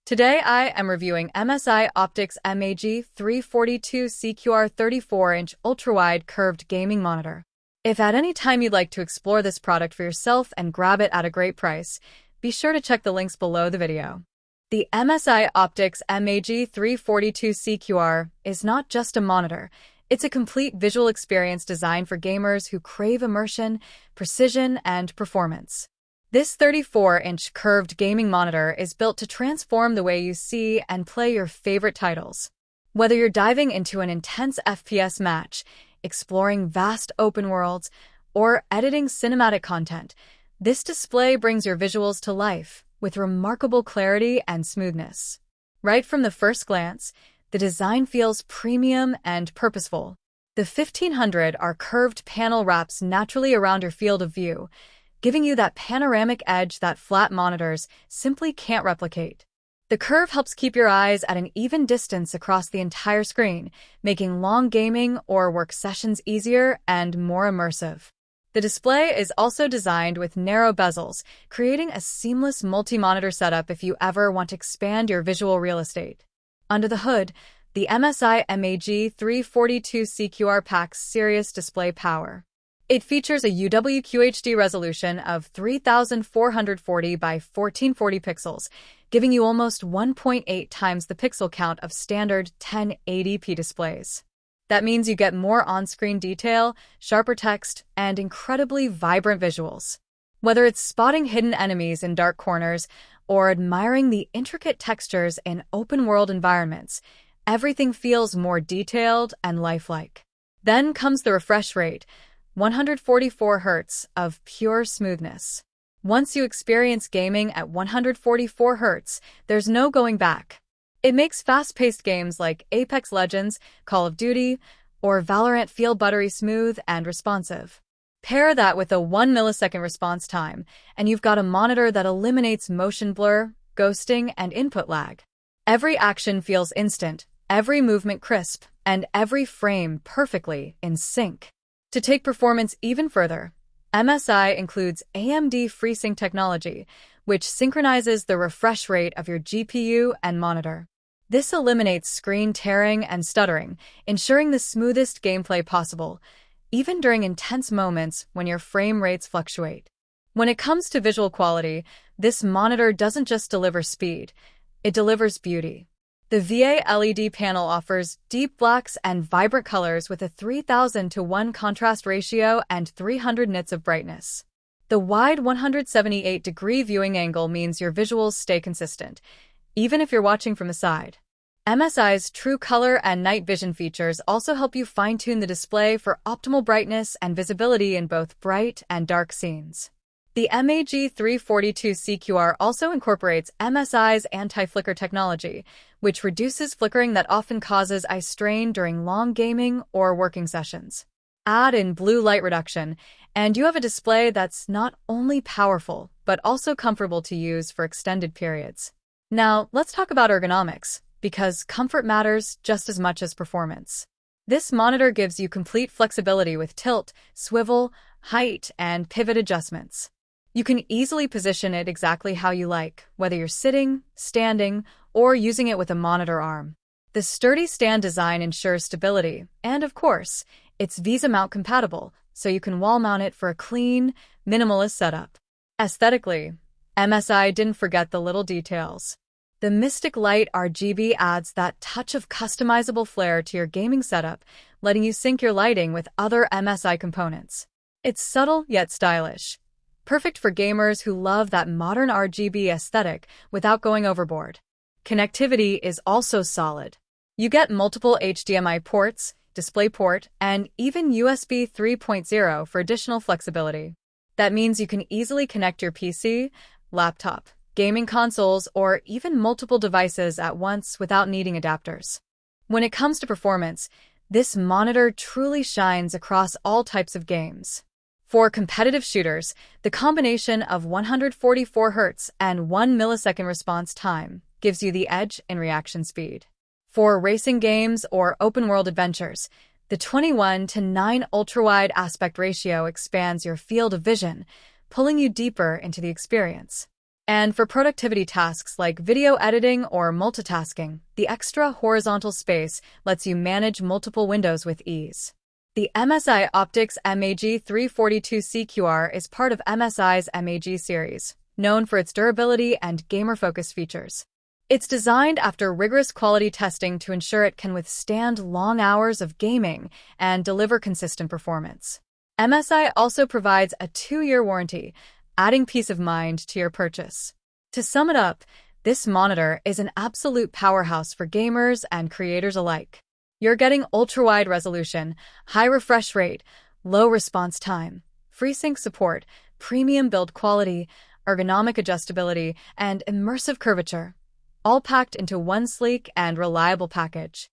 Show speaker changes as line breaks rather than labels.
Today I am reviewing MSI Optix MAG342CQR 34-inch ultra-wide curved gaming monitor. If at any time you'd like to explore this product for yourself and grab it at a great price, be sure to check the links below the video. The MSI Optix MAG342CQR is not just a monitor, it's a complete visual experience designed for gamers who crave immersion, precision, and performance. This 34-inch curved gaming monitor is built to transform the way you see and play your favorite titles. Whether you're diving into an intense FPS match, exploring vast open worlds, or editing cinematic content, this display brings your visuals to life with remarkable clarity and smoothness. Right from the first glance, the design feels premium and purposeful. The 1500R curved panel wraps naturally around your field of view, giving you that panoramic edge that flat monitors simply can't replicate. The curve helps keep your eyes at an even distance across the entire screen, making long gaming or work sessions easier and more immersive. The display is also designed with narrow bezels, creating a seamless multi-monitor setup if you ever want to expand your visual real estate. Under the hood, the MSI MAG342CQR packs serious display power. It features a UWQHD resolution of 3440 by 1440 pixels, giving you almost 1.8 times the pixel count of standard 1080p displays. That means you get more on-screen detail, sharper text, and incredibly vibrant visuals. Whether it's spotting hidden enemies in dark corners or admiring the intricate textures in open-world environments, everything feels more detailed and lifelike. Then comes the refresh rate, 144 Hz of pure smoothness. Once you experience gaming at 144 Hz, there's no going back. It makes fast-paced games like Apex Legends, Call of Duty, or Valorant feel buttery-smooth and responsive. Pair that with a 1 millisecond response time, and you've got a monitor that eliminates motion blur, ghosting, and input lag. Every action feels instant, every movement crisp, and every frame perfectly in sync. To take performance even further, MSI includes AMD FreeSync technology, which synchronizes the refresh rate of your GPU and monitor. This eliminates screen tearing and stuttering, ensuring the smoothest gameplay possible, even during intense moments when your frame rates fluctuate. When it comes to visual quality, this monitor doesn't just deliver speed, it delivers beauty. The VA LED panel offers deep blacks and vibrant colors with a 3000:1 contrast ratio and 300 nits of brightness. The wide 178-degree viewing angle means your visuals stay consistent, even if you're watching from the side. MSI's True Color and Night Vision features also help you fine-tune the display for optimal brightness and visibility in both bright and dark scenes. The MAG342CQR also incorporates MSI's anti-flicker technology, which reduces flickering that often causes eye strain during long gaming or working sessions. Add in blue light reduction, and you have a display that's not only powerful, but also comfortable to use for extended periods. Now, let's talk about ergonomics, because comfort matters just as much as performance. This monitor gives you complete flexibility with tilt, swivel, height, and pivot adjustments. You can easily position it exactly how you like, whether you're sitting, standing, or using it with a monitor arm. The sturdy stand design ensures stability, and of course, it's Visa mount compatible, so you can wall mount it for a clean, minimalist setup. Aesthetically, MSI didn't forget the little details. The Mystic Light RGB adds that touch of customizable flair to your gaming setup, letting you sync your lighting with other MSI components. It's subtle yet stylish, perfect for gamers who love that modern RGB aesthetic without going overboard. Connectivity is also solid. You get multiple HDMI ports, DisplayPort, and even USB 3.0 for additional flexibility. That means you can easily connect your PC, laptop, gaming consoles, or even multiple devices at once without needing adapters. When it comes to performance, this monitor truly shines across all types of games. For competitive shooters, the combination of 144 Hz and 1 millisecond response time gives you the edge in reaction speed. For racing games or open-world adventures, the 21:9 ultra-wide aspect ratio expands your field of vision, pulling you deeper into the experience. And for productivity tasks like video editing or multitasking, the extra horizontal space lets you manage multiple windows with ease. The MSI Optix MAG342CQR is part of MSI's MAG series, known for its durability and gamer-focused features. It's designed after rigorous quality testing to ensure it can withstand long hours of gaming and deliver consistent performance. MSI also provides a 2-year warranty, adding peace of mind to your purchase. To sum it up, this monitor is an absolute powerhouse for gamers and creators alike. You're getting ultra-wide resolution, high refresh rate, low response time, FreeSync support, premium build quality, ergonomic adjustability, and immersive curvature, all packed into one sleek and reliable package.